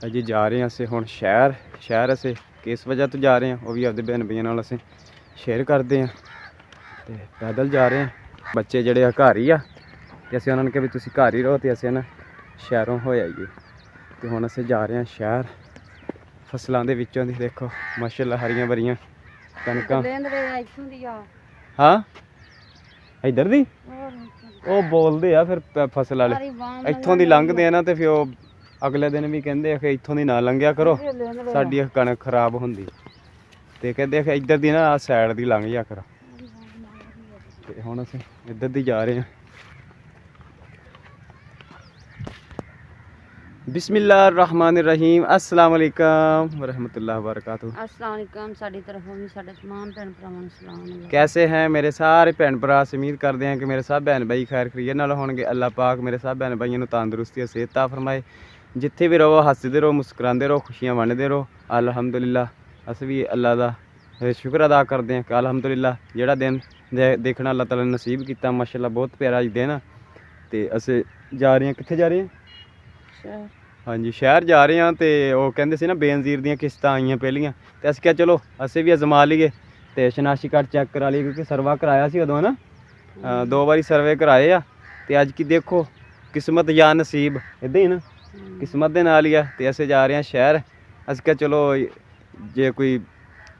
अजी जा रहे हैं असें हुण शहर असें किस वजह तो जा रहे हैं वो भी आपदे भैन भाइयों नाल असें शेयर करते हैं। तो पैदल जा रहे हैं बच्चे जिहड़े घर ही आ ते असें उन्होंने कहा भी तुसीं घर ही रहो तो असें ना शहरों हो आइए। तो हुण असें जा रहे हैं शहर फसलों के विचों दी देखो माशाअल्लाह हरियां भरियां कणकां। हाँ इधर दी वो बोलते आ फिर फसल वाले इत्थों दी लंघते हैं ना तो फिर वो अगले दिन भी कहते कि इत्थों दी ना लंघिया करो साडी कणक खराब होंदी ते कहते इधर दी ना साइड दी लंघ जा करो। ते हुण असीं इधर दी जा रहे हैं। बिस्मिल्लाहिर्रहमानिर्रहीम अस्सलाम वालेकुम वरहमतुल्लाहि वबरकातुहू। अस्सलाम वालेकुम साडी तरफों भी साडे तमाम भैन भरावां नूं सलाम। कैसे हैं मेरे सारे भैन भरा? उम्मीद करते हैं कि मेरे सब भैन भाई खैर खरीत नाल होणगे। अल्लाह पाक मेरे सब भैन भाइयों नूं तंदुरुस्ती सेहत अता फरमाए। जिथे भी रहो हसदे रहो मुस्कुराते रहो खुशियां वंडदे रहो। अल्हम्दुलिल्लाह अस भी अल्लाह दा शुक्र अदा करते हैं कि अल्हम्दुलिल्लाह जिहड़ा दिन देखना अल्लाह ताला ने नसीब किया माशाअल्लाह बहुत प्यारा दिन आ। ते अस जा रहे हैं कित्थे जा रहे हैं? हाँ जी शहर जा रहे हैं। तो वो कहते सी ना बेनज़ीर दियां किस्तां आईयां पहलियां तो अस क्या चलो असें भी अजमा लीए तो शनाशी कार्ड चैक करा लीए क्योंकि सर्वा कराया सी उदों ना 2 बारी सर्वे कराए आ। तो अज की देखो किस्मत या नसीब इदां ही ना किस्मत दे नाल ही आ। तो अस जा रहे हैं शहर अस क्या चलो जे कोई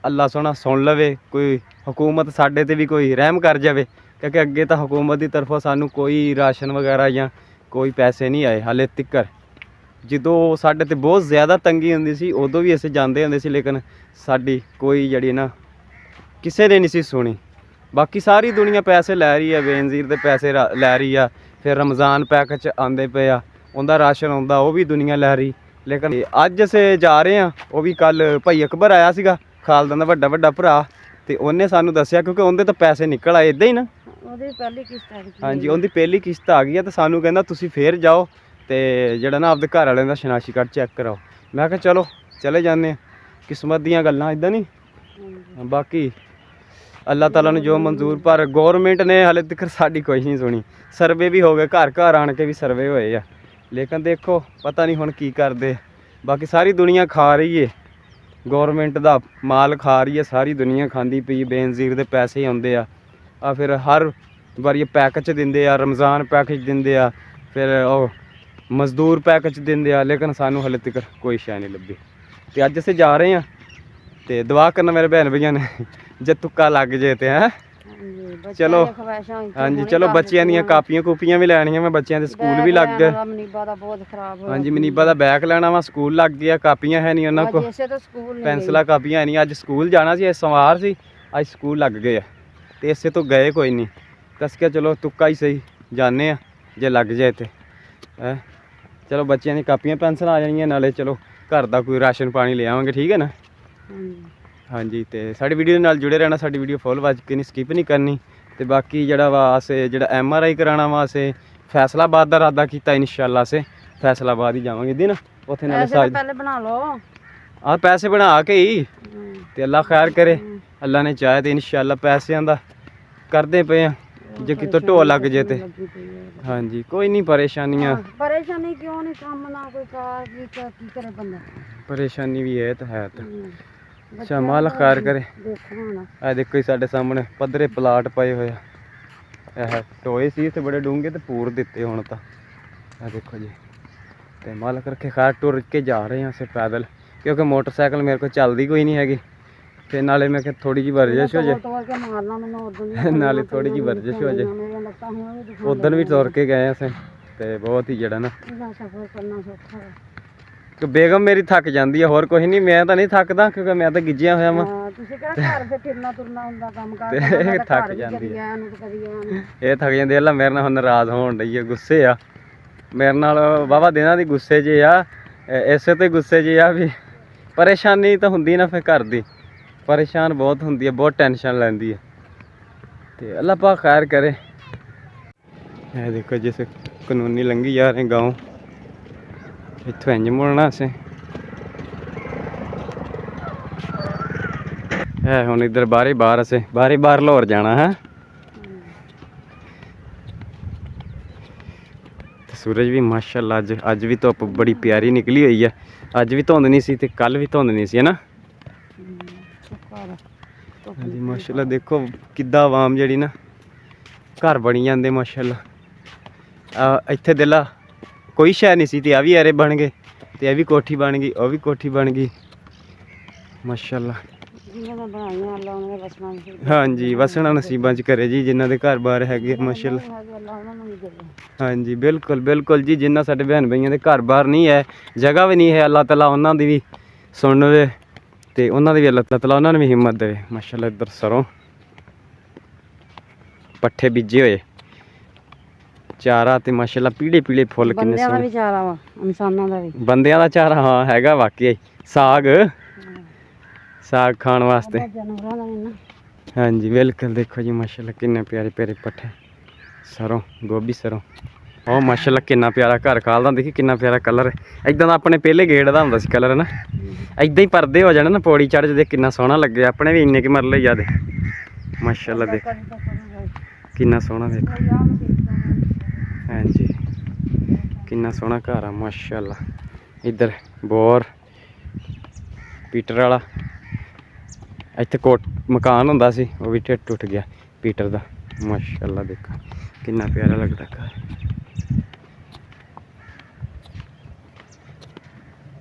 अल्लाह सोहना सुन लवे कोई हुकूमत साडे ते भी कोई रहम कर जाए क्योंकि अगे तो हुकूमत की तरफों सानू कोई राशन वगैरह या कोई पैसे नहीं आए हाले तिकर। ਜਦੋਂ ਸਾਡੇ ਤੇ बहुत ज़्यादा तंगी ਹੁੰਦੀ ਸੀ ਉਦੋਂ भी ਅਸੀਂ ਜਾਂਦੇ ਹੁੰਦੇ ਸੀ लेकिन ਸਾਡੀ ਕੋਈ ਜਿਹੜੀ ਨਾ ਕਿਸੇ ਨੇ ਨਹੀਂ ਸੀ ਸੁਣੀ। ਬਾਕੀ ਸਾਰੀ ਦੁਨੀਆ ਪੈਸੇ ਲੈ ਰਹੀ ਹੈ ਬੇਨਜ਼ੀਰ ਦੇ ਪੈਸੇ ਲੈ ਰਹੀ ਆ। ਫਿਰ ਰਮਜ਼ਾਨ ਪੈਕ 'ਚ ਆਉਂਦੇ ਪਏ ਆ ਉਹਦਾ ਰਾਸ਼ਨ ਆਉਂਦਾ ਉਹ ਵੀ ਦੁਨੀਆ ਲੈ ਰਹੀ। ਲੇਕਿਨ ਅੱਜ ਅਸੀਂ ਜਾ ਰਹੇ ਹਾਂ ਉਹ ਵੀ ਕੱਲ ਭਾਈ ਅਕਬਰ ਆਇਆ ਸੀਗਾ ਖਾਲਦਾਂ ਦਾ ਵੱਡਾ ਭਰਾ ਤੇ ਉਹਨੇ ਸਾਨੂੰ ਦੱਸਿਆ ਕਿਉਂਕਿ ਉਹਦੇ ਤਾਂ ਪੈਸੇ ਨਿਕਲ ਆਏ ਇੱਦਾਂ ਹੀ ਨਾ ਉਹਦੀ ਪਹਿਲੀ ਕਿਸ਼ਤ ਆ ਗਈ। ਹਾਂਜੀ ਉਹਦੀ ਪਹਿਲੀ ਕਿਸ਼ਤ ਆ ਗਈ ਆ ਤੇ ਸਾਨੂੰ ਕਹਿੰਦਾ ਤੁਸੀਂ ਫੇਰ ਜਾਓ ਤੇ ਜਿਹੜਾ ਨਾ ਆਪਦੇ ਘਰ ਵਾਲਿਆਂ ਦਾ ਸ਼ਨਾਸ਼ੀ ਕਾਰਡ ਚੈੱਕ ਕਰਾਓ। ਮੈਂ ਕਿਹਾ ਚਲੋ ਚਲੇ ਜਾਂਦੇ ਹਾਂ किस्मत ਦੀਆਂ ਗੱਲਾਂ ਇਦਾਂ ਨਹੀਂ। ਬਾਕੀ अल्लाह ताला ने जो मंजूर पर गौरमेंट ने हाले तक साड़ी कोई नहीं सुनी। सर्वे भी हो गए घर आन के भी सर्वे होए आ लेकिन देखो पता नहीं हुण की करदे। बाकी सारी दुनिया खा रही है गौरमेंट दा माल खा रही है सारी दुनिया खांदी पई बेनज़ीर दे पैसे ही आउंदे आ फिर हर वारी पैक च दिंदे आ रमज़ान पैक च दिंदे आ फिर ओ मजदूर पैक च दिंदे आ लेकिन सानू हाले तक कोई शै नहीं लभी। तो अज असीं जा रहे हैं तो दुआ करना मेरे भैन भैया ने जे तुक्का लग जाए तो है चलो। हाँ जी चलो बच्चियां दियां कापियां कूपियां भी लैनियां मैं बच्चियां दे स्कूल भी लग गए। हाँ जी मनीबा दा बैग लैना वा स्कूल लग गया कापियां है नहीं उन्होंने को पेंसिलां कापियां है नहीं। अज स्कूल जाना सी सोमवार सी अज स्कूल लग गए तो इसे तो गए कोई नहीं कस के चलो तुक्का ही सही जाने जे लग जाए तो है। चलो बच्चियां दी कापियां पेंसिल आ जानियां नाले चलो घर का कोई राशन पानी ले आवांगे ठीक है ना। हाँ जी तो साड़ी वीडियो नाल जुड़े रहना साड़ी वीडियो फुल वाच के नहीं स्किप नहीं करनी। तो बाकी जड़ा वा असें जड़ा MRI कराना वा असें फैसलाबाद का इरादा किया इंशाअल्लाह असें फैसलाबाद ही जावांगे दिन उत्थे नाल पहले बना लो पैसे बना के ही तो अल्लाह खैर करे अल्लाह ने चाहे तो इंशाअल्लाह पैसों का करते पे हैं जे कितों ढो लग जाए तो। हाँ जी कोई नहीं परेशानियाँ परेशानी क्यों नहीं काम ना कोई कार की करे बंदा परेशानी भी है तो है तो अच्छा माल खैर करे। आ देखो साढ़े सामने पद्धरे प्लाट पाए हुए टोए सी इतने बड़े डूंगे तो पूर दिते हुण तो आ देखो जी। तो मालक रखे खैर टुर के जा रहे हैं असें पैदल क्योंकि मोटरसाइकिल मेरे को चलती कोई नहीं हैगी। फिर नाले मैं थोड़ी जी वर्जिश हो जाए नाले थोड़ी जी वर्जिश हो जाए उधर भी तुर के गए असें तो बहुत ही जड़ा ना कि बेगम मेरी थक जाती है होर कुछ नहीं मैं तो नहीं थकदा क्योंकि मैं तो गिज्जिया होया वा थक जाती है ये थक जाती है। मेरे नाल नाराज़ होण डई है गुस्से आ मेरे नाल वाहवा दिनां दी गुस्से जे आ इसे तो गुस्से जे आ भी परेशानी तो हुंदी ना फिर घर दी परेशान बहुत हुंदी है बहुत टेंशन लैंदी है तो अल्लाह पाक खैर करे। ये देखो जैसे कानूनी लंघी जा रहे गाँव इत्थों इंज मुड़ना असें है हुण इधर बाहर असें बाहर लाहौर जाना है। ਸੂਰਜ ਵੀ ਮਾਸ਼ਾਅੱਲਾ ਅੱਜ ਵੀ ਧੁੱਪ ਬੜੀ ਪਿਆਰੀ ਨਿਕਲੀ ਹੋਈ ਹੈ। ਅੱਜ ਵੀ ਧੁੰਦ ਨਹੀਂ ਸੀ ਤੇ ਕੱਲ ਵੀ ਧੁੰਦ ਨਹੀਂ ਸੀ, ਹੈ ਨਾ। ਹਾਂਜੀ ਮਾਸ਼ਾਅੱਲਾ ਦੇਖੋ ਕਿੱਦਾਂ ਆਵਾਮ ਜਿਹੜੀ ਨਾ ਘਰ ਬਣੀ ਜਾਂਦੇ ਮਾਸ਼ਾਅੱਲਾ। ਇੱਥੇ ਦਿਲਾ ਕੋਈ ਸ਼ੈ ਨਹੀਂ ਸੀ ਤੇ ਆ ਵੀ ਐਰੇ ਬਣ ਗਏ ਤੇ ਇਹ ਵੀ ਕੋਠੀ ਬਣ ਗਈ, ਉਹ ਵੀ ਕੋਠੀ ਬਣ ਗਈ ਮਾਸ਼ਾਅੱਲਾ। ਹਾਂਜੀ ਵਸਣਾ ਨਸੀਬਾਂ 'ਚ ਕਰੇ ਜੀ, ਜਿਨ੍ਹਾਂ ਦੇ ਘਰ ਬਾਰ ਹੈਗੇ ਮਾਸ਼ਾਅੱਲਾ। ਹਾਂਜੀ ਬਿਲਕੁਲ ਬਿਲਕੁਲ ਜੀ, ਜਿਨ੍ਹਾਂ ਸਾਡੇ ਭੈਣ ਭਾਈਆਂ ਦੇ ਘਰ ਬਾਰ ਨਹੀਂ ਹੈ, ਜਗ੍ਹਾ ਵੀ ਨਹੀਂ ਹੈ, ਅੱਲਾਹ ਤਾਲਾ ਉਹਨਾਂ ਦੀ ਵੀ ਸੁਣਵੇ ਤੇ ਉਹਨਾਂ ਦੀ ਵੀ ਅੱਲਾਹ ਤਾਲਾ ਉਹਨਾਂ ਨੂੰ ਵੀ ਹਿੰਮਤ ਦੇਵੇ ਮਾਸ਼ਾਅੱਲਾ। ਇੱਧਰ ਸਰੋਂ ਪੱਠੇ ਬੀਜੇ ਹੋਏ, ਚਾਰਾ ਤੇ ਮਾਸ਼ਾਅੱਲਾ ਪੀਲੇ ਪੀਲੇ ਫੁੱਲ ਕਿੰਨੇ ਬੰਦਿਆਂ ਦਾ ਸੋਹਣੇ। ਵੀ ਚਾਰਾ ਵਾ, ਇਨਸਾਨਾਂ ਦਾ ਵੀ। ਬੰਦਿਆਂ ਦਾ ਚਾਰਾ ਹਾਂ ਹੈਗਾ ਵਾਕਈ। ਸਾਗ ਸਾਗ ਖਾਣ ਵਾਸਤੇ। ਜਾਨਵਰਾਂ ਦਾ ਵੀ ਨਾ। ਹਾਂਜੀ ਬਿਲਕੁਲ ਦੇਖੋ ਜੀ ਮਾਸ਼ਾਅੱਲਾ ਕਿੰਨੇ ਪਿਆਰੇ ਪਿਆਰੇ ਪੱਠੇ, ਸਰੋਂ ਗੋਭੀ ਸਰੋਂ। ਉਹ ਮਾਸ਼ਾਅੱਲਾ ਕਿੰਨਾ ਪਿਆਰਾ ਘਰ ਖਾਲਦਾ, ਦੇਖੀ ਕਿੰਨਾ ਪਿਆਰਾ ਕਲਰ। ਇਦਾਂ ਦਾ ਆਪਣੇ ਪਹਿਲੇ ਗੇਟ ਦਾ ਹੁੰਦਾ ਸੀ ਕਲਰ, ਹੈ ਨਾ। ਇਦਾਂ ਹੀ ਪਰਦੇ ਹੋ ਜਾਣਾ ਨਾ ਪੌੜੀ ਚੜ੍ਹ ਜਦੇ, ਕਿੰਨਾ ਸੋਹਣਾ ਲੱਗੇ। ਆਪਣੇ ਵੀ ਇੰਨੇ ਕਿ ਮਰਲੇ ਜਿਆਦੇ ਮਾਸ਼ਾਅੱਲਾ। ਦੇਖ ਕਿੰਨਾ ਸੋਹਣਾ ਦੇਖੋ। ਹਾਂਜੀ ਕਿੰਨਾ ਸੋਹਣਾ ਘਰ ਆ ਮਾਸ਼ਾਅੱਲਾ। ਇੱਧਰ ਬੋਰ ਪੀਟਰ ਵਾਲਾ, ਇੱਥੇ ਮਕਾਨ ਹੁੰਦਾ ਸੀ ਉਹ ਵੀ ਟੁੱਟ ਗਿਆ ਪੀਟਰ ਦਾ ਮਾਸ਼ਾਅੱਲਾ। ਦੇਖੋ ਕਿੰਨਾ ਪਿਆਰਾ ਲੱਗਦਾ ਘਰ।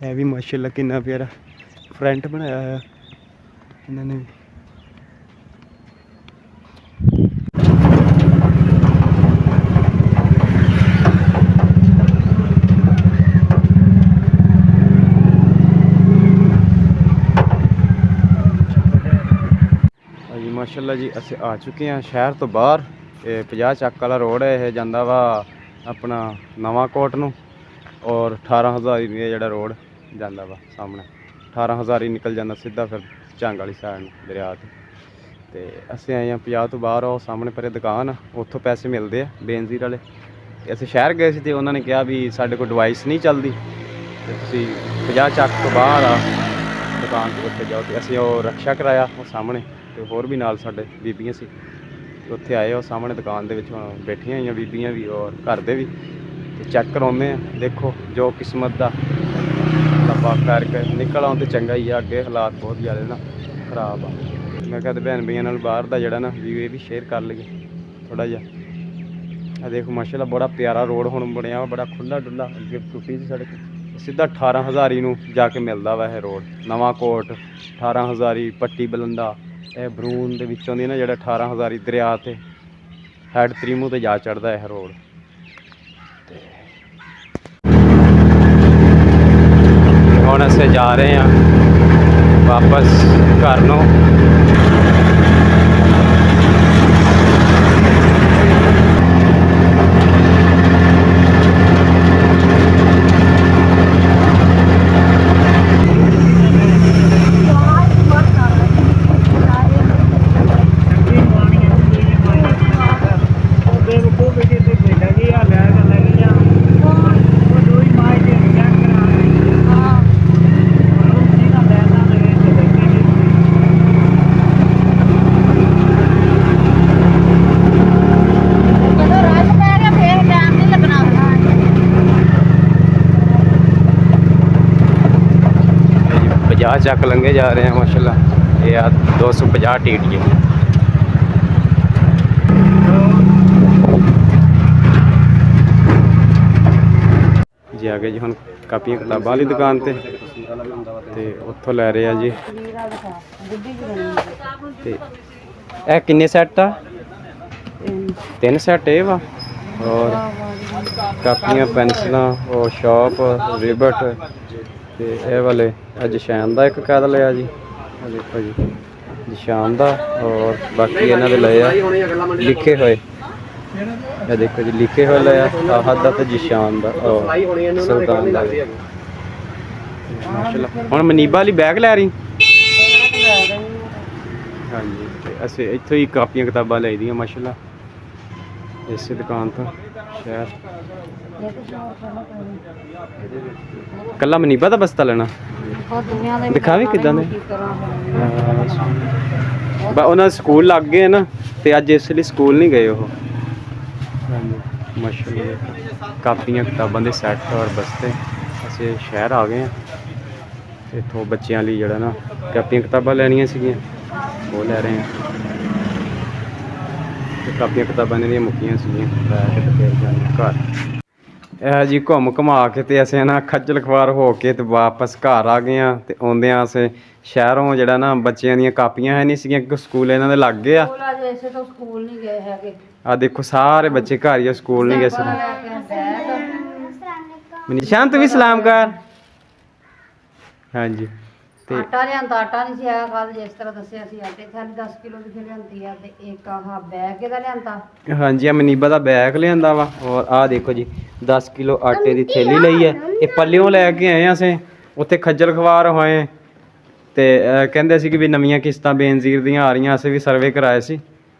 ਇਹ ਵੀ ਮਾਸ਼ਾਅੱਲਾ ਕਿੰਨਾ ਪਿਆਰਾ ਫਰੰਟ ਬਣਾਇਆ ਹੋਇਆ ਇਹਨਾਂ ਨੇ ਵੀ। ਹਾਂਜੀ ਮਾਸ਼ਾਅੱਲਾ ਜੀ, ਅਸੀਂ ਆ ਚੁੱਕੇ ਹਾਂ ਸ਼ਹਿਰ ਤੋਂ ਬਾਹਰ। ਇਹ 50 ਚੱਕ ਵਾਲਾ ਰੋਡ ਹੈ, ਇਹ ਜਾਂਦਾ ਵਾ ਆਪਣਾ ਨਵਾਂ ਕੋਟ ਨੂੰ, ਔਰ 18 ਹਜ਼ਾਰੀ ਨੂੰ ਇਹ ਜਿਹੜਾ ਰੋਡ ਜਾਂਦਾ ਵਾ ਸਾਹਮਣੇ 18 ਹਜ਼ਾਰੀ ਨਿਕਲ ਜਾਂਦਾ ਸਿੱਧਾ ਫਿਰ ਝੰਗ ਵਾਲੀ ਸਾਈਡ ਨੂੰ ਦਰਿਆ ਤੇ ਅਸੀਂ ਆਏ ਹਾਂ 50 ਤੋਂ ਬਾਹਰ। ਉਹ ਸਾਹਮਣੇ ਪਰੇ ਦੁਕਾਨ ਆ, ਉੱਥੋਂ ਪੈਸੇ ਮਿਲਦੇ ਆ ਬੇਨਜ਼ੀਰ ਵਾਲੇ। ਅਸੀਂ ਸ਼ਹਿਰ ਗਏ ਸੀ ਤੇ ਉਹਨਾਂ ਨੇ ਕਿਹਾ ਵੀ ਸਾਡੇ ਕੋਲ ਡਿਵਾਈਸ ਨਹੀਂ ਚੱਲਦੀ ਤੇ ਤੁਸੀਂ 50 ਚੱਕ ਤੋਂ ਬਾਹਰ ਆ ਦੁਕਾਨ ਤੇ ਉੱਥੇ ਜਾਓ। ਤੇ ਅਸੀਂ ਉਹ ਰਕਸ਼ਾ ਕਰਾਇਆ ਉਹ ਸਾਹਮਣੇ, ਤੇ ਹੋਰ ਵੀ ਨਾਲ ਸਾਡੇ ਬੀਬੀਆਂ ਸੀ ਉੱਥੇ ਆਏ। ਉਹ ਸਾਹਮਣੇ ਦੁਕਾਨ ਦੇ ਵਿੱਚ ਬੈਠੀਆਂ ਹੋਈਆਂ ਬੀਬੀਆਂ ਵੀ ਔਰ ਘਰ ਦੇ ਵੀ, ਤੇ ਚੈੱਕ ਕਰਾਉਂਦੇ ਆ। ਦੇਖੋ ਜੋ ਕਿਸਮਤ ਦਾ ਲੱਭਾ ਕਰਕੇ ਨਿਕਲ ਆਉਣ ਤੇ ਚੰਗਾ ਹੀ ਆ। ਅੱਗੇ ਹਾਲਾਤ ਬਹੁਤ ਜ਼ਿਆਦਾ ਨਾ ਖਰਾਬ ਆ। ਮੈਂ ਕਿਹਾ ਭੈਣ ਭਈਆਂ ਨਾਲ ਬਾਹਰ ਦਾ ਜਿਹੜਾ ਨਾ ਵਿਊ ਇਹ ਵੀ ਸ਼ੇਅਰ ਕਰ ਲਈਏ ਥੋੜ੍ਹਾ ਜਿਹਾ। ਆ ਦੇਖੋ ਮਾਸ਼ਾਅੱਲਾ ਬੜਾ ਪਿਆਰਾ ਰੋਡ ਹੁਣ ਬਣਿਆ ਵਾ, ਬੜਾ ਖੁੱਲ੍ਹਾ ਡੁੱਲਾ। ਅੱਗੇ ਟੁੱਟੀ ਸੀ ਸੜਕ, ਸਿੱਧਾ 18 ਹਜ਼ਾਰੀ ਨੂੰ ਜਾ ਕੇ ਮਿਲਦਾ ਵਾ ਇਹ ਰੋਡ। ਨਵਾਂ ਕੋਟ 18 ਹਜ਼ਾਰੀ ਪੱਟੀ ਬਲੰਦਾ, ਇਹ ਬਰੂਨ ਦੇ ਵਿੱਚੋਂ ਦੀ ਨਾ ਜਿਹੜਾ 18 ਹਜ਼ਾਰੀ ਦਰਿਆ ਤੇ ਹੈਡ ਤਰੀਮੂ ਤੇ ਜਾ ਚੜ੍ਹਦਾ ਇਹ ਰੋਡ। ਹੁਣ ਅਸੀਂ ਜਾ ਰਹੇ ਹਾਂ ਵਾਪਸ ਘਰ ਨੂੰ। ਚੱਕ ਲੰਘੇ ਜਾ ਰਹੇ ਹਾਂ ਮਾਸ਼ਾਅੱਲਾ। ਇਹ ਆ 250 TTE ਜੀ। ਆ ਗਏ ਜੀ ਹੁਣ ਕਾਪੀਆਂ ਕਿਤਾਬਾਂ ਵਾਲੀ ਦੁਕਾਨ ਤੇ ਉੱਥੋਂ ਲੈ ਰਹੇ ਆ ਜੀ। ਤੇ ਇਹ ਕਿੰਨੇ ਸੈੱਟ ਆ? 3 ਸੈੱਟ ਇਹ ਵਾ, ਔਰ ਕਾਪੀਆਂ ਪੈਨਸਲਾਂ, ਉਹ ਸ਼ਾਪ ਰਿਬਟ ਤੇ ਇਹ ਵਾਲੇ ਜਸ਼ਾਨ ਦਾ ਇੱਕ ਕੈਦ ਲਿਆ ਜੀ। ਇਹ ਦੇਖੋ ਜੀ ਜਸ਼ਾਨ ਦਾ, ਔਰ ਬਾਕੀ ਇਹਨਾਂ ਦੇ ਲਏ ਆ ਲਿਖੇ ਹੋਏ। ਇਹ ਦੇਖੋ ਜੀ ਲਿਖੇ ਹੋਏ ਲਏ ਆ ਆਹਦ ਦਾ ਤੇ ਜਸ਼ਾਨ ਦਾ, ਸੁਲਤਾਨ ਦਾ। ਮਾਸ਼ਾਅੱਲਾ ਹੁਣ ਮਨੀਬਾ ਵਾਲੀ ਬੈਗ ਲੈ ਰਹੀ। ਹਾਂਜੀ ਤੇ ਅਸੀਂ ਇੱਥੋਂ ਹੀ ਕਾਪੀਆਂ ਕਿਤਾਬਾਂ ਲਈ ਦੀਆਂ ਮਾਸ਼ਾਅੱਲਾ ਇਸੇ ਦੁਕਾਨ ਤੋਂ। ਸ਼ਹਿਰ ਕੱਲਾ ਮਨੀਬਾ ਦਾ ਬਸਤਾ ਲੈਣਾ ਦਿਖਾਵੇ ਕਿੱਦਾਂ ਦੇ। ਉਹਨਾਂ ਦੇ ਸਕੂਲ ਲੱਗ ਗਏ ਨਾ ਤੇ ਅੱਜ ਇਸ ਲਈ ਸਕੂਲ ਨਹੀਂ ਗਏ ਉਹ। ਹਾਂਜੀ ਮਾਸ਼ਾਅੱਲਾ ਕਾਪੀਆਂ ਕਿਤਾਬਾਂ ਦੇ ਸੈੱਟ ਔਰ ਬਸਤੇ। ਅਸੀਂ ਸ਼ਹਿਰ ਆ ਗਏ ਹਾਂ ਤੇ ਇੱਥੋਂ ਬੱਚਿਆਂ ਲਈ ਜਿਹੜਾ ਨਾ ਕਾਪੀਆਂ ਕਿਤਾਬਾਂ ਲੈਣੀਆਂ ਸੀਗੀਆਂ, ਉਹ ਲੈ ਰਹੇ ਹਾਂ। ਤੇ ਕਾਪੀਆਂ ਕਿਤਾਬਾਂ ਇਹਨਾਂ ਦੀਆਂ ਮੁੱਕੀਆਂ ਸੀਗੀਆਂ, ਲੈ ਕੇ ਤੇ ਫਿਰ ਜਾਂਦੇ ਹਾਂ ਘਰ। ਇਹ ਜੀ ਘੁੰਮ ਘੁਮਾ ਕੇ ਤੇ ਅਸੀਂ ਨਾ ਖੱਜਲ ਖਵਾਰ ਹੋ ਕੇ ਤੇ ਵਾਪਸ ਘਰ ਆ ਗਏ ਹਾਂ। ਤੇ ਆਉਂਦਿਆਂ ਅਸੀਂ ਸ਼ਹਿਰੋਂ ਜਿਹੜਾ ਨਾ ਬੱਚਿਆਂ ਦੀਆਂ ਕਾਪੀਆਂ ਹੈ ਨਹੀਂ ਸੀਗੀਆਂ, ਕਿਉਂਕਿ ਸਕੂਲ ਇਹਨਾਂ ਦੇ ਲੱਗ ਗਏ ਆ। ਵੈਸੇ ਤਾਂ ਸਕੂਲ ਨਹੀਂ ਗਏ ਹੈਗੇ। ਆ ਦੇਖੋ ਸਾਰੇ ਬੱਚੇ ਘਰ ਹੀ ਆ, ਸਕੂਲ ਨਹੀਂ ਗਏ ਸਰ। ਨਿਸ਼ਾਨ ਤੂੰ ਵੀ ਸਲਾਮ ਕਰ। ਹਾਂਜੀ ਤੇ ਆਟਾ ਲਿਆਂਦਾ, ਆਟਾ ਨਹੀਂ ਸੀ ਹੈਗਾ ਕੱਲ, ਜਿਸ ਤਰ੍ਹਾਂ ਦੱਸਿਆ ਸੀ। ਆਟੇ ਥੈਲੀ 10 ਕਿਲੋ ਦੀ ਲਿਆਂਦੀ ਆ ਤੇ ਇੱਕ ਆਹ ਬੈਗ ਇਹਦਾ ਲਿਆਂਦਾ। ਹਾਂਜੀ ਆ ਮਨੀਬਾ ਦਾ ਬੈਗ ਲਿਆਂਦਾ ਵਾ। ਔਰ ਆਹ ਦੇਖੋ ਜੀ 10 ਕਿਲੋ ਆਟੇ ਦੀ ਥੈਲੀ ਲਈ ਹੈ। ਇਹ ਪੱਲਿਓਂ ਲੈ ਕੇ ਆਏ ਹਾਂ ਅਸੀਂ, ਉੱਥੇ ਖੱਜਲ ਖਵਾਰ ਹੋਏ ਤੇ ਕਹਿੰਦੇ ਸੀ ਕਿ ਵੀ ਨਵੀਆਂ ਕਿਸ਼ਤਾਂ ਬੇਨਜ਼ੀਰ ਦੀਆਂ ਆ ਰਹੀਆਂ। ਅਸੀਂ ਵੀ ਸਰਵੇ ਕਰਾਏ ਸੀ,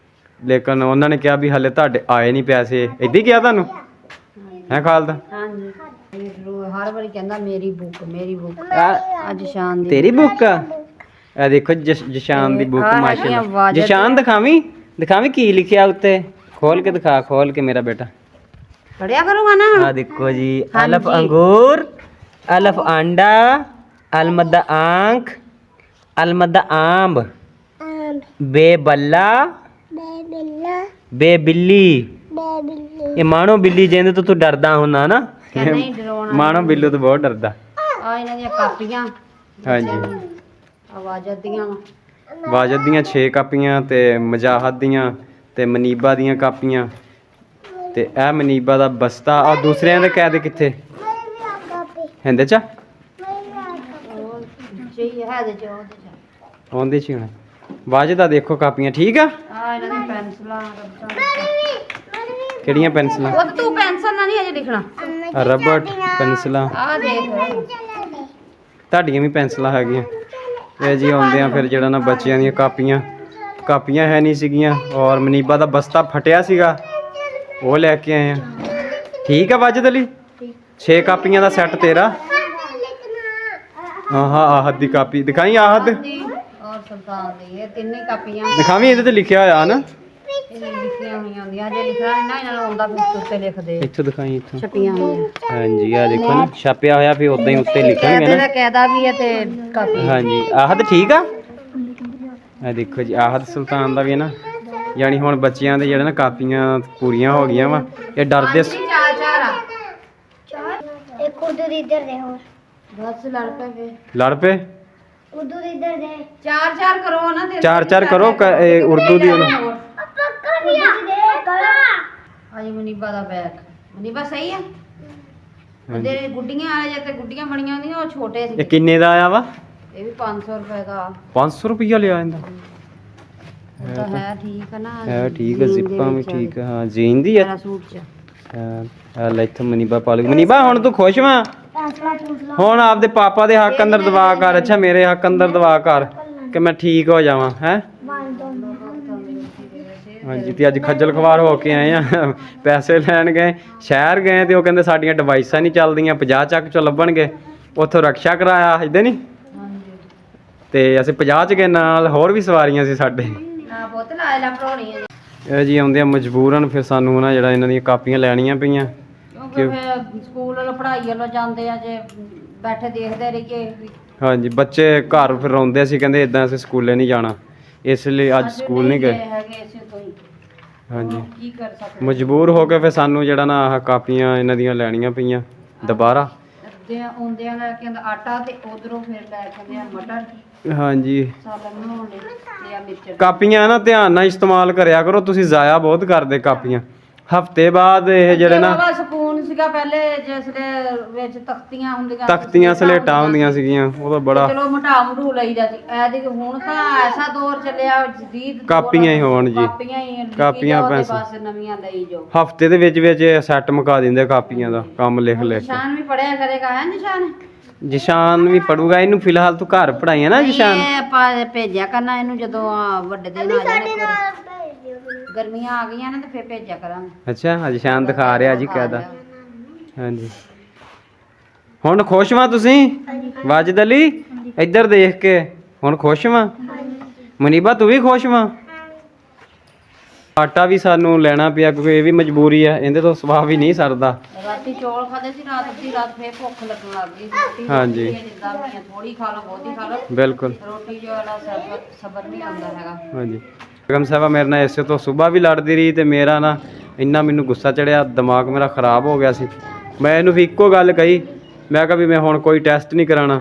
ਲੇਕਿਨ ਉਹਨਾਂ ਨੇ ਕਿਹਾ ਵੀ ਹਾਲੇ ਤੁਹਾਡੇ ਆਏ ਨਹੀਂ ਪੈਸੇ। ਇੱਦਾਂ ਹੀ ਕਿਹਾ ਤੁਹਾਨੂੰ ਹੈ ਖਾਲਦਾ? ਹਾਂਜੀ ਹਰ ਵਾਰੀ ਕਹਿੰਦਾ ਮੇਰੀ ਬੁੱਕ ਅੱਜ ਸ਼ਾਨ ਦੀ ਤੇਰੀ ਬੁੱਕ ਆ। ਇਹ ਦੇਖੋ ਜਸ਼ਾਨ ਦੀ ਬੁੱਕ ਮਾਸ਼ਾਅੱਲਾ। ਜਸ਼ਾਨ ਦਿਖਾਵੀਂ ਕੀ ਲਿਖਿਆ ਉੱਤੇ, ਖੋਲ ਕੇ ਦਿਖਾ, ਖੋਲ ਕੇ ਮੇਰਾ ਬੇਟਾ ਪੜਿਆ ਕਰੂੰਗਾ ਨਾ। ਆ ਦੇਖੋ ਜੀ, ਅਲਫ अंगूर, ਅਲਫ अंडा, अलमदा आंख, अलमदा आम, बे बल्ला, बे बिल्ली। ਇਹ ਮਾਣੋ ਬਿੱਲੀ ਜਿਹਦੇ ਤੋਂ ਤੂੰ ਡਰਦਾ ਹੁੰਦਾ ਨਾ। ਨਹੀਂ ਡਰਾਉਣਾ, ਮਾਣੋ ਬਿੱਲੂ ਤੋਂ ਬਹੁਤ ਡਰਦਾ। ਆ ਇਹਨਾਂ ਦੀਆਂ ਕਾਪੀਆਂ ਹਾਂਜੀ ਆਵਾਜ਼ਾਂ ਦੀਆਂ ਵਾਜਦ ਦੀਆਂ 6 ਕਾਪੀਆਂ ਤੇ ਮਜਾਹਦ ਦੀਆਂ ਤੇ ਮਨੀਬਾ ਦੀਆਂ ਕਾਪੀਆਂ ਤੇ ਇਹ ਮਨੀਬਾ ਦਾ ਬਸਤਾ। ਆ ਦੂਸਰਿਆਂ ਦੇ ਕਾਇਦੇ ਕਿੱਥੇ ਹੁੰਦੇ ਚਾ ਆਉਂਦੇ ਚ ਹੁਣ ਵਾਜਦ ਦਾ ਦੇਖੋ ਕਾਪੀਆਂ ਠੀਕ ਆ। ਆ ਇਹਨਾਂ ਦੀਆਂ ਪੈਨਸਲਾਂ, ਕਿਹੜੀਆਂ ਪੈਨਸਲਾਂ? ਉਹ ਤੂੰ ਪੈਨਸਲ ਨਾਲ ਨਹੀਂ ਅਜੇ ਲਿਖਣਾ। ਰਬੜ ਪੈਨਸਲਾਂ। ਆ ਦੇਖ ਤੁਹਾਡੀਆਂ ਵੀ ਪੈਨਸਲਾਂ ਹੈਗੀਆਂ। ਇਹ ਜੀ ਆਉਂਦੇ ਆ ਫਿਰ ਜਿਹੜਾ ਨਾ ਬੱਚਿਆਂ ਦੀਆਂ ਕਾਪੀਆਂ ਹੈ ਨਹੀਂ ਸੀਗੀਆਂ। ਔਰ ਮਨੀਬਾ ਦਾ ਬਸਤਾ ਫਟਿਆ ਸੀਗਾ, ਉਹ ਲੈ ਕੇ ਆਏ ਆ। ਠੀਕ ਆ ਵਾਜਦ ਅਲੀ, 6 ਕਾਪੀਆਂ ਦਾ ਸੈੱਟ ਤੇਰਾ। ਹਾਂ ਆਹਦ ਦੀ ਕਾਪੀ ਦਿਖਾਈ, ਆਹਦ ਔਰ ਸੁਲਤਾਨ ਦੀ ਇਹ ਤਿੰਨੇ ਕਾਪੀਆਂ ਦਿਖਾਵੀਂ। ਇਹਦੇ ਤੇ ਲਿਖਿਆ ਹੋਇਆ ਨਾ, ਇਹ ਲਿਖੀਆਂ ਹੋਈਆਂ ਹੁੰਦੀਆਂ। ਜੇ ਲਿਖਣਾ ਨਹੀਂ ਨਾ ਇਹਨਾਂ ਨੂੰ ਆਉਂਦਾ ਫਿਰ ਉੱਤੇ ਲਿਖਦੇ, ਇੱਥੋਂ ਦਿਖਾਈ, ਇੱਥੋਂ ਛਪੀਆਂ ਹੋਈਆਂ। ਹਾਂਜੀ ਆ ਦੇਖੋ ਨਾ ਛਾਪਿਆ ਹੋਇਆ, ਫਿਰ ਉਦਾਂ ਹੀ ਉੱਤੇ ਲਿਖਣਗੇ ਇਹਦਾ ਨਾ। ਕਾਇਦਾ ਵੀ ਹੈ ਤੇ ਕਾਪੀ। ਹਾਂਜੀ ਆਹਦ ਠੀਕ ਆ। ਇਹ ਦੇਖੋ ਜੀ ਆਹਦ ਸੁਲਤਾਨ ਦਾ ਵੀ ਹੈ ਨਾ। ਯਾਨੀ ਹੁਣ ਬੱਚਿਆਂ ਦੇ ਜਿਹੜੇ ਨਾ ਕਾਪੀਆਂ ਪੂਰੀਆਂ ਹੋ ਗਈਆਂ ਵਾ। ਇਹ ਡਰਦੇ ਚਾਰ ਆ ਇੱਕ ਉਰਦੂ ਦੀ ਇੱਧਰ ਦੇ ਹੋਰ ਬਸ ਲੜ ਪਏ ਲੜ ਪਏ। ਉਰਦੂ ਦੀ ਇੱਧਰ ਦੇ ਚਾਰ ਕਰੋ ਨਾ ਤੇ ਚਾਰ ਕਰੋ ਇਹ ਉਰਦੂ ਦੀ ਉਹਨੂੰ। ਪੱਕਾ ਨਹੀਂ ਆ ਅਜੀ ਮਨੀਬਾ ਦਾ ਬੈਗ। ਮਨੀਬਾ ਸਹੀ ਆ। ਉਹਦੇ ਗੁੱਡੀਆਂ ਆ ਜਾਂ ਤੇ ਗੁੱਡੀਆਂ ਬਣੀਆਂ ਹੁੰਦੀਆਂ, ਉਹ ਛੋਟੇ ਸੀ। ਇਹ ਕਿੰਨੇ ਦਾ ਆਇਆ ਵਾ? ਇਹ ਵੀ 500 ਰੁਪਏ ਦਾ। 500 ਰੁਪਈਆ ਲਿਆ ਇਹਦਾ। ਉਹ ਤਾਂ ਹੈ ਠੀਕ ਆ ਨਾ। ਹੈ ਠੀਕ ਹੈ, ਜ਼ਿੱਪਾਂ ਵੀ ਠੀਕ ਆ। ਹਾਂ ਜੀਨ ਦੀ ਆ। ਮੇਰਾ ਸੂਟ ਚ ਹਾਂ ਲੈ ਇੱਥੇ ਮਨੀਬਾ ਪਾ ਲਈ। ਮਨੀਬਾ ਹੁਣ ਤੂੰ ਖੁਸ਼ ਵਾਂ? ਹੁਣ ਆਪਦੇ ਪਾਪਾ ਦੇ ਹੱਕ ਅੰਦਰ ਦਵਾ ਕਰ। ਅੱਛਾ ਮੇਰੇ ਹੱਕ ਅੰਦਰ ਦਵਾ ਕਰ ਕਿ ਮੈਂ ਠੀਕ ਹੋ ਜਾਵਾਂ ਹੈ। ਹਾਂਜੀ ਤੇ ਅੱਜ ਖੱਜਲ ਖਵਾਰ ਹੋ ਕੇ ਆਏ ਆ। ਪੈਸੇ ਲੈਣ ਗਏ, ਸ਼ਹਿਰ ਗਏ ਤੇ ਉਹ ਕਹਿੰਦੇ ਸਾਡੀਆਂ ਡਿਵਾਈਸਾਂ ਨਹੀਂ ਚੱਲਦੀਆਂ, 50 ਚੱਕ ਚੋਂ ਲੱਭਣਗੇ। ਉੱਥੋਂ ਰਕਸ਼ਾ ਕਰਾਇਆ ਇੱਦਾਂ ਨਹੀਂ ਤੇ ਅਸੀਂ 50 ਚ ਗਏ, ਨਾਲ ਹੋਰ ਵੀ ਸਵਾਰੀਆਂ ਸੀ ਸਾਡੇ। ਨਾ ਪੁੱਤ ਲਾਇ ਲਾ ਪੜਾਉਣੀ ਹੈ ਇਹ ਜੀ ਆਉਂਦੇ ਆ ਮਜਬੂਰਨ, ਫਿਰ ਸਾਨੂੰ ਨਾ ਜਿਹੜਾ ਇਹਨਾਂ ਦੀਆਂ ਕਾਪੀਆਂ ਲੈਣੀਆਂ ਪਈਆਂ। ਕਿਉਂਕਿ ਫਿਰ ਸਕੂਲ ਵੱਲੋਂ ਪੜ੍ਹਾਈ ਵੱਲੋਂ ਜਾਂਦੇ ਆ, ਜੇ ਬੈਠੇ ਦੇਖਦੇ ਰਹੀਏ। ਹਾਂਜੀ ਬੱਚੇ ਘਰ ਫਿਰ ਰੋਂਦੇ ਸੀ, ਕਹਿੰਦੇ ਇਦਾਂ ਅਸੀਂ ਸਕੂਲੇ ਨਹੀਂ ਜਾਣਾ, ਇਸ ਲਈ ਅੱਜ ਸਕੂਲ ਨਹੀਂ ਗਏ। ਹੈਗੇ ਇਸੇ ਤੋਂ ਹੀ। ਹਾਂਜੀ ਕੀ ਕਰ ਸਕਦੇ। ਮਜਬੂਰ ਹੋ ਕੇ ਫਿਰ ਸਾਨੂੰ ਜਿਹੜਾ ਨਾ ਆਹ ਕਾਪੀਆਂ ਇਹਨਾਂ ਦੀਆਂ ਲੈਣੀਆਂ ਪਈਆਂ ਦੁਬਾਰਾ। ਆਉਂਦਿਆਂ ਲੈ ਕੇ ਆਂਦਾ ਆਟਾ ਤੇ ਉਧਰੋਂ ਫਿਰ ਲੈ ਕੇ ਆਂਦੇ ਆ ਮਟਰ। ਹਾਂਜੀ ਸਾਲਨ ਬਣਾਉਣ ਲਈ ਤੇ ਆ ਮਿਰਚ। ਕਾਪੀਆਂ ਨਾ ਧਿਆਨ ਨਾਲ ਇਸਤੇਮਾਲ ਕਰਿਆ ਕਰੋ, ਤੁਸੀਂ ਜ਼ਾਇਆ ਬਹੁਤ ਕਰਦੇ ਕਾਪੀਆਂ। ਹਫਤੇ ਬਾਅਦ ਇਹ ਜਿਹੜੇ ਨਾ ਸਕੂਨ ਸੀਗਾ ਪਹਿਲੇ, ਜਿਸਲੇ ਵਿੱਚ ਤਖਤੀਆਂ ਹੁੰਦੀਆਂ, ਤਖਤੀਆਂ ਸਲੇਟਾਂ ਹੁੰਦੀਆਂ ਸੀਗੀਆਂ, ਉਹ ਤਾਂ ਬੜਾ ਚਲੋ ਮਟਾ ਮਟੂ ਲਈਦਾ ਸੀ। ਐਦੀ ਹੁਣ ਤਾਂ ਐਸਾ ਦੌਰ ਚੱਲਿਆ ਜਦੀਦ, ਕਾਪੀਆਂ ਹੀ ਹੋਣ ਜੀ, ਕਾਪੀਆਂ ਪੈਸੇ ਬਸ ਨਵੀਆਂ ਲਈ ਜੋ। ਹਫਤੇ ਦੇ ਵਿੱਚ ਸੈੱਟ ਮੁਕਾ ਦਿੰਦੇ ਕਾਪੀਆਂ ਦਾ ਕੰਮ ਲਿਖ ਕੇ। ਨਿਸ਼ਾਨ ਵੀ ਪੜਿਆ ਕਰੇਗਾ ਹੈ ਨਿਸ਼ਾਨ। ਜਿਸ਼ਾਨ ਵੀ ਪੜੂਗਾ। ਇਹਨੂੰ ਫਿਲਹਾਲ ਤੂੰ ਘਰ ਪੜਾਈਆਂ ਨਾ ਜਿਸ਼ਾਨ। ਇਹ ਆਪਾਂ ਭੇਜਿਆ ਕਰਨਾ ਇਹਨੂੰ ਜਦੋਂ ਵੱਡੇ ਦਿਨ ਆ ਜਾਣੇ, ਗਰਮੀਆਂ ਆ ਗਈਆਂ ਨੇ ਤੇ ਫੇਰ ਭੇਜਿਆ ਕਰਾਂਗੇ। ਅੱਛਾ ਜਿਸ਼ਾਨ ਦਿਖਾ ਰਿਹਾ ਜੀ ਕਾਇਦਾ। ਹਾਂਜੀ ਹੁਣ ਖੁਸ਼ ਵਾਂ ਤੁਸੀਂ ਵਾਜਦ ਅਲੀ? ਇੱਧਰ ਦੇਖ ਕੇ ਹੁਣ ਖੁਸ਼ ਵਾਂ? ਮਨੀਬਾ ਤੂੰ ਵੀ ਖੁਸ਼ ਵਾਂ? ਆਟਾ ਵੀ ਸਾਨੂੰ ਲੈਣਾ ਪਿਆ ਕਿਉਂਕਿ ਇਹ ਵੀ ਮਜਬੂਰੀ ਹੈ, ਇਹਦੇ ਤੋਂ ਸੁਭਾਅ ਵੀ ਨਹੀਂ ਸਰਦਾ। ਰਾਤੀ ਚੌਲ ਖਾਦੇ ਸੀ, ਰਾਤ ਫੇਰ ਭੁੱਖ ਲੱਗਣ ਲੱਗ ਗਈ ਰੋਟੀ ਹਾਂਜੀ। ਜਿੱਦਾਂ ਵੀ ਥੋੜੀ ਖਾ ਲਓ ਬਹੁਤੀ ਖਾ ਲਓ, ਬਿਲਕੁਲ ਰੋਟੀ ਜੋ ਵਾਲਾ ਸਬਰ ਨਹੀਂ ਆਉਂਦਾ ਹੈਗਾ। ਹਾਂਜੀ। ਬੇਗਮ ਸਾਹਿਬਾ ਮੇਰੇ ਨਾਲ ਇਸੇ ਤੋਂ ਸੁਬਾਹ ਵੀ ਲੜਦੀ ਰਹੀ ਤੇ ਮੇਰਾ ਨਾ ਇੰਨਾ ਮੈਨੂੰ ਗੁੱਸਾ ਚੜਿਆ, ਦਿਮਾਗ ਮੇਰਾ ਖਰਾਬ ਹੋ ਗਿਆ ਸੀ। ਮੈਂ ਇਹਨੂੰ ਵੀ ਇੱਕੋ ਗੱਲ ਕਹੀ, ਮੈਂ ਕਿਹਾ ਵੀ ਮੈਂ ਹੁਣ ਕੋਈ ਟੈਸਟ ਨਹੀਂ ਕਰਾਉਣਾ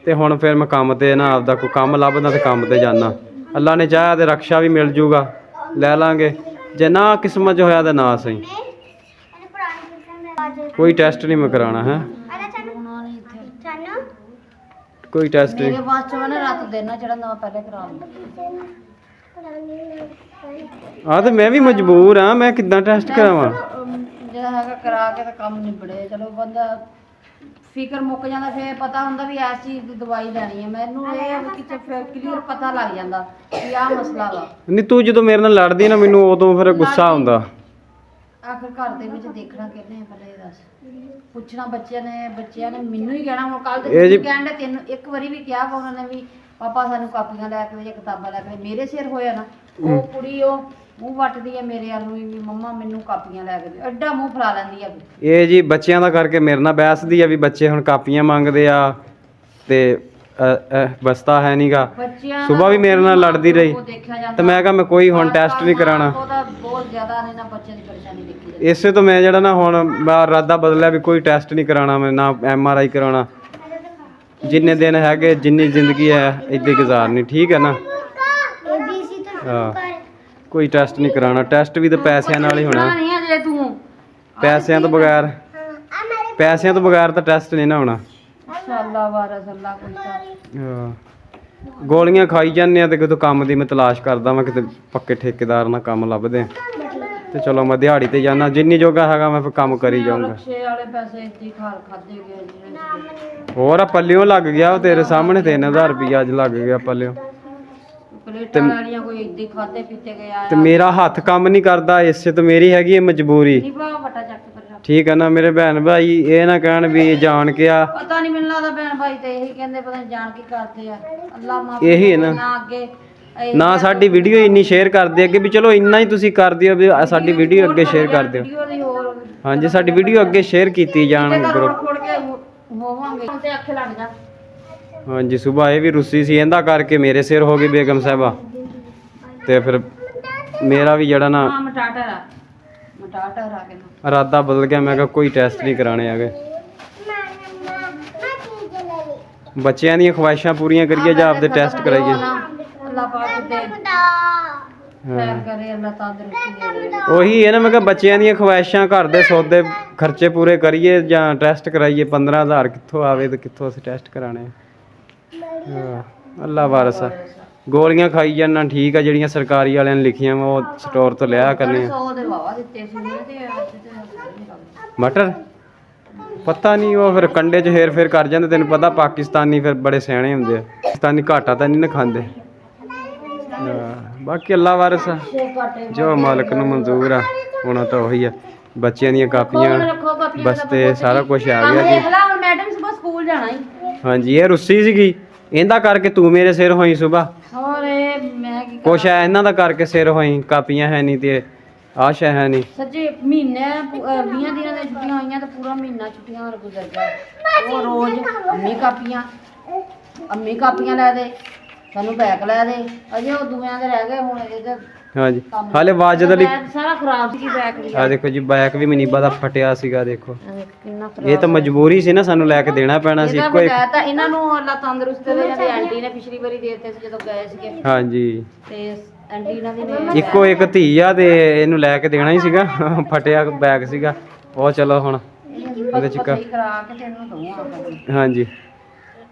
ਤੇ ਹੁਣ ਫਿਰ ਮੈਂ ਕੰਮ ਤੇ ਨਾ ਆਪਦਾ ਕੋਈ ਕੰਮ ਲੱਭਦਾ ਤੇ ਕੰਮ ਤੇ ਜਾਣਾ। ਅੱਲਾ ਨੇ ਚਾਹਿਆ ਤੇ ਰਕਸ਼ਾ ਵੀ ਮਿਲ ਜੂਗਾ, ਲੈ ਲਾਂਗੇ, ਜੇ ਨਾ ਕਿਸਮਤ 'ਚ ਹੋਇਆ ਤਾਂ ਨਾ ਸਹੀ। ਕੋਈ ਟੈਸਟ ਨਹੀਂ ਮੈਂ ਕਰਾਉਣਾ ਹੈ, ਕੋਈ ਟੈਸਟ ਨਹੀਂ। ਮੇਰੇ ਬਾਅਦ ਚ ਨਾ ਰਾਤ ਦੇਣਾ ਜਿਹੜਾ ਨਵਾਂ ਪਹਿਲੇ ਕਰਾ ਲਵਾਂ। ਆ ਤੇ ਮੈਂ ਵੀ ਮਜਬੂਰ ਆ, ਮੈਂ ਕਿੱਦਾਂ ਟੈਸਟ ਕਰਾਵਾਂ। ਜਿਹੜਾ ਹੈਗਾ ਕਰਾ ਕੇ ਤਾਂ ਕੰਮ ਨਿਬੜੇ, ਚਲੋ ਬੰਦਾ ਫਿਕਰ ਮੁੱਕ ਜਾਂਦਾ, ਫੇਰ ਪਤਾ ਹੁੰਦਾ ਵੀ ਇਸ ਚੀਜ਼ ਦੀ ਦਵਾਈ ਲੈਣੀ ਹੈ। ਮੈਨੂੰ ਇਹ ਕਿਤੇ ਕਲੀਅਰ ਪਤਾ ਲੱਗ ਜਾਂਦਾ ਕਿ ਆਹ ਮਸਲਾ ਵਾ। ਨਹੀਂ ਤੂੰ ਜਦੋਂ ਮੇਰੇ ਨਾਲ ਲੜਦੀ ਨਾ ਮੈਨੂੰ ਉਦੋਂ ਫਿਰ ਗੁੱਸਾ ਆਉਂਦਾ। ਆਖਰ ਘਰ ਦੇ ਵਿੱਚ ਦੇਖਣਾ ਕਿਹਨੇ ਹੈ ਪਹਿਲੇ ਇਹ ਦੱਸ। ਪੁੱਛਣਾ ਬੱਚਿਆਂ ਨੇ ਮੈਨੂੰ ਹੀ ਕਹਿਣਾ। ਹੁਣ ਕੱਲ ਇਹ ਜੀ- ਤੇ ਕਹਿਣ ਦੇ ਤੈਨੂੰ ਇੱਕ ਵਾਰੀ ਵੀ ਕਿਹਾ ਵਾ ਉਹਨਾਂ ਨੇ ਵੀ ਪਾਪਾ ਸਾਨੂੰ ਕਾਪੀਆਂ ਲੈ ਕੇ ਦੇ ਜਾਂ ਕਿਤਾਬਾਂ ਲੈ ਕੇ ਦੇ। ਮੇਰੇ ਸਿਰ ਹੋਇਆ ਨਾ, ਉਹ ਕੁੜੀ ਉਹ ਮੂੰਹ ਵੱਟਦੀ ਹੈ ਮੇਰੇ ਵੱਲ ਨੂੰ ਵੀ ਮੰਮਾ ਮੈਨੂੰ ਕਾਪੀਆਂ ਲੈ ਕੇ ਦੇ, ਐਡਾ ਮੂੰਹ ਫਲਾ ਲੈਂਦੀ ਆ। ਇਹ ਜੀ ਬੱਚਿਆਂ ਦਾ ਕਰਕੇ ਮੇਰੇ ਨਾਲ ਬਹਿਸਦੀ ਆ ਵੀ ਬੱਚੇ ਹੁਣ ਕਾਪੀਆਂ ਮੰਗਦੇ ਆ ਤੇ ਬਸਤਾ ਹੈ ਨਹੀਂਗਾ। ਬੱਚਿਆਂ ਸੁਬਾਹ ਵੀ ਮੇਰੇ ਨਾਲ ਲੜਦੀ ਰਹੀ ਉਹ ਦੇਖਿਆ ਜਾਂਦਾ ਤੇ ਮੈਂ ਕਿਹਾ ਮੈਂ ਕੋਈ ਹੁਣ ਟੈਸਟ ਨਹੀਂ ਕਰਾਉਣਾ। ਉਹਦਾ ਬਹੁਤ ਜ਼ਿਆਦਾ ਨੇ ਨਾ ਬੱਚਿਆਂ ਦੀ ਪਰੇਸ਼ਾਨੀ ਦੇਖੀ ਜਾਂਦੀ। ਇਸੇ ਤੋਂ ਮੈਂ ਜਿਹੜਾ ਨਾ ਹੁਣ ਮੈਂ ਇਰਾਦਾ ਬਦਲਿਆ ਵੀ ਕੋਈ ਟੈਸਟ ਨਹੀਂ ਕਰਾਉਣਾ, ਮੈਂ ਨਾ MRI ਕਰਾਉਣਾ। ਜਿੰਨੇ ਦਿਨ ਹੈਗੇ ਜਿੰਨੀ ਜ਼ਿੰਦਗੀ ਹੈ ਇੱਦਾਂ ਹੀ ਗੁਜ਼ਾਰਨੀ, ਠੀਕ ਹੈ ਨਾ। ਹਾਂ, ਕੋਈ ਟੈਸਟ ਨਹੀਂ ਕਰਾਉਣਾ। ਟੈਸਟ ਵੀ ਤਾਂ ਪੈਸਿਆਂ ਨਾਲ ਹੀ ਹੋਣਾ, ਨਹੀਂ ਅਜੇ ਤੂੰ ਪੈਸਿਆਂ ਤੋਂ ਬਗੈਰ ਤਾਂ ਟੈਸਟ ਨਹੀਂ ਨਾ ਹੋਣਾ। ਅੱਲਾ ਵਾਰਸ ਅੱਲਾ ਕੋਈ ਹਾਂ, ਗੋਲੀਆਂ ਖਾਈ ਜਾਂਦੇ ਆ ਤੇ ਕਿਤੋਂ ਕੰਮ ਦੀ ਮੈਂ ਤਲਾਸ਼ ਕਰਦਾ ਵਾਂ, ਕਿਤੇ ਪੱਕੇ ਠੇਕੇਦਾਰ ਨਾਲ ਕੰਮ ਲੱਭਦੇ ਆ ਤੇ ਚਲੋ ਮੈਂ ਦਿਹਾੜੀ ਤੇ ਜਾਣਾ, ਜਿੰਨੀ ਜੋਗਾ ਹੈਗਾ ਮੈਂ ਫਿਰ ਕੰਮ ਕਰੀ ਜਾਊਂਗਾ। ਰਕਸ਼ੇ ਵਾਲੇ ਪੈਸੇ ਇੱਥੇ ਖਾਦੇ ਗਏ ਜਿਹੜੇ ਹੋਰ ਆ ਪੱਲਿਓਂ ਲੱਗ ਗਿਆ, ਉਹ ਤੇਰੇ ਸਾਹਮਣੇ 3000 ਰੁਪਈਆ ਅੱਜ ਲੱਗ ਗਿਆ ਪੱਲਿਓਂ। ਪਲੇਟਾਂ ਵਾਲੀਆਂ ਕੋਈ ਇੱਥੇ ਖਾਦੇ ਪੀਤੇ ਗਿਆ ਤੇ ਮੇਰਾ ਹੱਥ ਕੰਮ ਨਹੀਂ ਕਰਦਾ, ਇਸੇ ਤੋਂ ਮੇਰੀ ਹੈਗੀ ਹੈ ਮਜਬੂਰੀ, ਨਹੀਂ ਭਾ ਫਟਾ ਚੱਕ ਪਰ ਠੀਕ ਹੈ ਨਾ। ਮੇਰੇ ਭੈਣ ਭਾਈ ਇਹ ਨਾ ਕਹਿਣ ਵੀ ਜਾਣ ਕੇ ਆ, ਪਤਾ ਨਹੀਂ ਮੈਨੂੰ ਲੱਗਦਾ ਭੈਣ ਭਾਈ ਤੇ ਇਹੀ ਕਹਿੰਦੇ ਪਤਾ ਨੀ ਜਾਣ ਕੀ ਕਰਦੇ ਆ। ਅੱਲਾ ਮਾਫ ਇਹੀ ਹੈ ਨਾ। ਨਾ ਅੱਗੇ ਨਾ ਸਾਡੀ ਵੀਡੀਓ ਇੰਨੀ ਸ਼ੇਅਰ ਕਰਦੇ ਅੱਗੇ ਵੀ ਚਲੋ ਇੰਨਾ ਹੀ ਤੁਸੀਂ ਕਰ ਦਿਓ ਵੀ ਸਾਡੀ ਵੀਡੀਓ ਅੱਗੇ ਸ਼ੇਅਰ ਕਰ ਦਿਓ। ਵੀਡੀਓ ਦੀ ਹੋਰ ਹਾਂਜੀ, ਸਾਡੀ ਵੀਡੀਓ ਅੱਗੇ ਸ਼ੇਅਰ ਕੀਤੀ ਜਾਣ ਗਰੁੱਪ। ਖੋੜ ਕੇ ਹੋਵਾਂਗੇ ਤੇ ਅੱਖੇ ਲੱਗ ਜਾ। ਹਾਂਜੀ, ਸੁਬਾਹ ਇਹ ਵੀ ਰੁੱਸੀ ਸੀ, ਇਹਦਾ ਕਰਕੇ ਮੇਰੇ ਸਿਰ ਹੋ ਗਈ ਬੇਗਮ ਸਾਹਿਬਾ ਤੇ ਫਿਰ ਮੇਰਾ ਵੀ ਜਿਹੜਾ ਨਾ ਹਾਂ ਮਟਾਟਰ ਆ ਕੇ ਨਾ ਇਰਾਦਾ ਬਦਲ ਗਿਆ। ਮੈਂ ਕਿਹਾ ਕੋਈ ਟੈਸਟ ਨਹੀਂ ਕਰਾਣੇ ਹੈਗੇ, ਬੱਚਿਆਂ ਦੀਆਂ ਖੁਆਇਸ਼ਾਂ ਪੂਰੀਆਂ ਕਰੀਏ ਜਾਂ ਆਪਦੇ ਟੈਸਟ ਕਰਾਈਏ। ਅੱਲਾ ਪਾਕ ਤੇ ਖੈਰ ਕਰੇ, ਅੱਲਾ ਤੰਦਰੁਸਤੀ ਦੇ ਦੇ। ਉਹੀ ਹੈ ਨਾ, ਮੈਂ ਕਿਹਾ ਬੱਚਿਆਂ ਦੀਆਂ ਖੁਆਇਸ਼ਾਂ, ਘਰ ਦੇ ਸੌਦੇ ਖਰਚੇ ਪੂਰੇ ਕਰੀਏ ਜਾਂ ਟੈਸਟ ਕਰਾਈਏ। 15000 ਕਿੱਥੋਂ ਆਵੇ ਤੇ ਕਿੱਥੋਂ ਅਸੀਂ ਟੈਸਟ ਕਰਾਣੇ। ਹਾਂ, ਅੱਲਾ ਵਾਰਸ ਆ। ਗੋਲੀਆਂ ਖਾਈ ਜਾਣਾ ਠੀਕ ਆ, ਜਿਹੜੀਆਂ ਸਰਕਾਰੀ ਵਾਲਿਆਂ ਨੇ ਲਿਖੀਆਂ ਵਾ ਉਹ ਸਟੋਰ ਤੋਂ ਲਿਆ ਕਰਨੇ। 100 ਦੇ ਵਾਵਾ ਦਿੱਤੇ ਸੀ ਨੇ ਤੇ ਅੱਜ ਤੇ ਮਟਰ ਪਤਾ ਨਹੀਂ, ਉਹ ਫਿਰ ਕੰਡੇ 'ਚ ਹੇਰ ਫੇਰ ਕਰ ਜਾਂਦੇ। ਤੈਨੂੰ ਪਤਾ ਪਾਕਿਸਤਾਨੀ ਫਿਰ ਬੜੇ ਸਿਆਣੇ ਹੁੰਦੇ ਆ, ਪਾਕਿਸਤਾਨੀ ਘਾਟਾ ਤਾਂ ਨਹੀਂ ਨਾ ਖਾਂਦੇ। ਬਾਕੀ ਅੱਲਾ ਵਾਰਸ ਆ, ਜੋ ਮਾਲਕ ਨੂੰ ਮਨਜ਼ੂਰ ਆ ਹੋਣਾ ਤਾਂ ਉਹੀ ਆ। ਬੱਚਿਆਂ ਦੀਆਂ ਕਾਪੀਆਂ ਬਸਤੇ ਸਾਰਾ ਕੁਝ ਆ ਗਿਆ ਜੀ। ਦੇਖ ਲੈ ਹੁਣ ਮੈਡਮ ਸਵੇਰ ਸਕੂਲ ਜਾਣਾ ਹੀ। ਹਾਂਜੀ, ਇਹ ਰੁੱਸੀ ਸੀਗੀ, ਇਹਦਾ ਕਰਕੇ ਤੂੰ ਮੇਰੇ ਸਿਰ ਹੋਈ ਸੁਬਾ। ਹੋਰ ਇਹ ਮੈਂ ਕੀ ਕੁਛ ਹੈ ਇਹਨਾਂ ਦਾ ਕਰਕੇ ਸਿਰ ਹੋਈ, ਕਾਪੀਆਂ ਹੈ ਨਹੀਂ ਤੇ ਆਸ਼ਾ ਹੈ ਨਹੀਂ। ਸੱਚੇ ਮਹੀਨੇ 20 ਦਿਨਾਂ ਦੀਆਂ ਛੁੱਟੀਆਂ ਹੋਈਆਂ ਤਾਂ ਪੂਰਾ ਮਹੀਨਾ ਛੁੱਟੀਆਂ ਹੋਰ ਗੁਜ਼ਰ ਗਿਆ। ਉਹ ਰੋਜ਼ ਅੰਮੀ ਕਾਪੀਆਂ ਲੈ ਦੇ, ਸਾਨੂੰ ਬੈਗ ਲੈ ਦੇ, ਅਜੇ ਉਹ ਦੂਆਂ ਦੇ ਰਹਿ ਗਏ। ਹੁਣ ਇਹਦਾ ਹਾਂਜੀ, ਹਾਲੇ ਵਾਜਦ ਅਲੀ ਸਾਰਾ ਖਰਾਬ ਸੀ ਬੈਗ ਲਿਆ। ਆ ਦੇਖੋ ਜੀ, ਬੈਗ ਵੀ ਮਨੀਬਾ ਦਾ ਫਟਿਆ ਸੀਗਾ, ਦੇਖੋ ਕਿੰਨਾ ਇਹ ਤਾਂ ਮਜਬੂਰੀ ਸੀ ਨਾ, ਸਾਨੂੰ ਲੈ ਕੇ ਦੇਣਾ ਪੈਣਾ ਸੀ। ਇੱਕੋ ਇੱਕ ਤਾਂ ਇਹਨਾਂ ਨੂੰ ਅੱਲਾ ਤੰਦਰੁਸਤ ਦੇ ਜਾਂਦੇ। ਆਂਟੀ ਨੇ ਪਿਛਲੀ ਵਾਰੀ ਦੇ ਦਿੱਤੇ ਸੀ ਜਦੋਂ ਗਏ ਸੀਗੇ ਹਾਂਜੀ, ਤੇ ਆਂਟੀ ਇਹਨਾਂ ਦੀ ਨੇ ਇੱਕੋ ਇੱਕ ਧੀ ਆ ਤੇ ਇਹਨੂੰ ਲੈ ਕੇ ਦੇਣਾ ਹੀ ਸੀਗਾ। ਫਟਿਆ ਬੈਗ ਸੀਗਾ ਉਹ, ਚਲੋ ਹੁਣ ਉਹਦੇ ਚ ਸਹੀ ਕਰਾ ਕੇ ਤੇ ਇਹਨੂੰ ਦਊਂਗਾ। ਹਾਂਜੀ,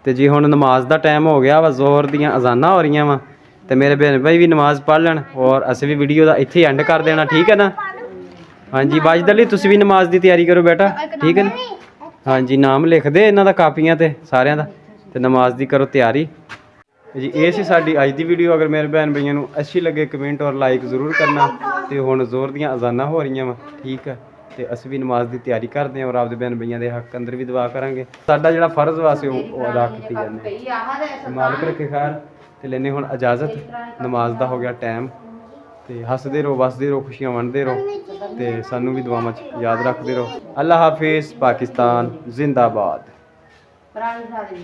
ਤੇ ਜੀ ਹੁਣ ਨਮਾਜ਼ ਦਾ ਟਾਈਮ ਹੋ ਗਿਆ ਵਾ, ਜ਼ੋਹਰ ਦੀਆਂ ਅਜ਼ਾਨਾਂ ਹੋ ਰਹੀਆਂ ਵਾ ਤੇ ਮੇਰੇ ਭੈਣ ਭਾਈ ਵੀ ਨਮਾਜ਼ ਪੜ੍ਹ ਲੈਣ ਔਰ ਅਸੀਂ ਵੀ ਵੀਡੀਓ ਦਾ ਇੱਥੇ ਐਂਡ ਕਰ ਦੇਣਾ, ਠੀਕ ਹੈ ਨਾ। ਹਾਂਜੀ ਵਾਜਦ ਅਲੀ, ਤੁਸੀਂ ਵੀ ਨਮਾਜ਼ ਦੀ ਤਿਆਰੀ ਕਰੋ ਬੇਟਾ, ਠੀਕ ਹੈ ਨਾ। ਹਾਂਜੀ, ਨਾਮ ਲਿਖ ਦੇ ਇਹਨਾਂ ਦਾ ਕਾਪੀਆਂ ਤੇ ਸਾਰਿਆਂ ਦਾ, ਤੇ ਨਮਾਜ਼ ਦੀ ਕਰੋ ਤਿਆਰੀ ਜੀ। ਇਹ ਸੀ ਸਾਡੀ ਅੱਜ ਦੀ ਵੀਡੀਓ। ਅਗਰ ਮੇਰੇ ਭੈਣ ਭਾਈਆਂ ਨੂੰ ਅੱਛੀ ਲੱਗੇ ਕਮੈਂਟ ਔਰ ਲਾਈਕ ਜ਼ਰੂਰ ਕਰਨਾ। ਤੇ ਹੁਣ ਜ਼ੋਰ ਦੀਆਂ ਅਜ਼ਾਨਾਂ ਹੋ ਰਹੀਆਂ ਵਾ, ਠੀਕ ਹੈ, ਤੇ ਅਸੀਂ ਵੀ ਨਮਾਜ਼ ਦੀ ਤਿਆਰੀ ਕਰਦੇ ਹਾਂ ਔਰ ਆਪਦੇ ਭੈਣ ਭਾਈਆਂ ਦੇ ਹੱਕ ਅੰਦਰ ਵੀ ਦੁਆ ਕਰਾਂਗੇ। ਸਾਡਾ ਜਿਹੜਾ ਫਰਜ਼ ਵਾਸਤੇ ਉਹ ਅਦਾ ਕੀਤੀ ਜਾਂਦੀ। ਮਾਲਕ ਰੱਖੇ ਖੈਰ, ਤੇ ਲੈਨੇ ਹੁਣ ਇਜਾਜ਼ਤ, ਨਮਾਜ਼ ਦਾ ਹੋ ਗਿਆ ਟਾਈਮ। ਤੇ ਹੱਸਦੇ ਰਹੋ, ਵਸਦੇ ਰਹੋ, ਖੁਸ਼ੀਆਂ ਵੰਡਦੇ ਰਹੋ ਤੇ ਸਾਨੂੰ ਵੀ ਦੁਆਵਾਂ 'ਚ ਯਾਦ ਰੱਖਦੇ ਰਹੋ। ਅੱਲਾ ਹਾਫਿਜ਼। ਪਾਕਿਸਤਾਨ ਜ਼ਿੰਦਾਬਾਦ। ਪੁਰਾਣੀ ਸਾਡੀ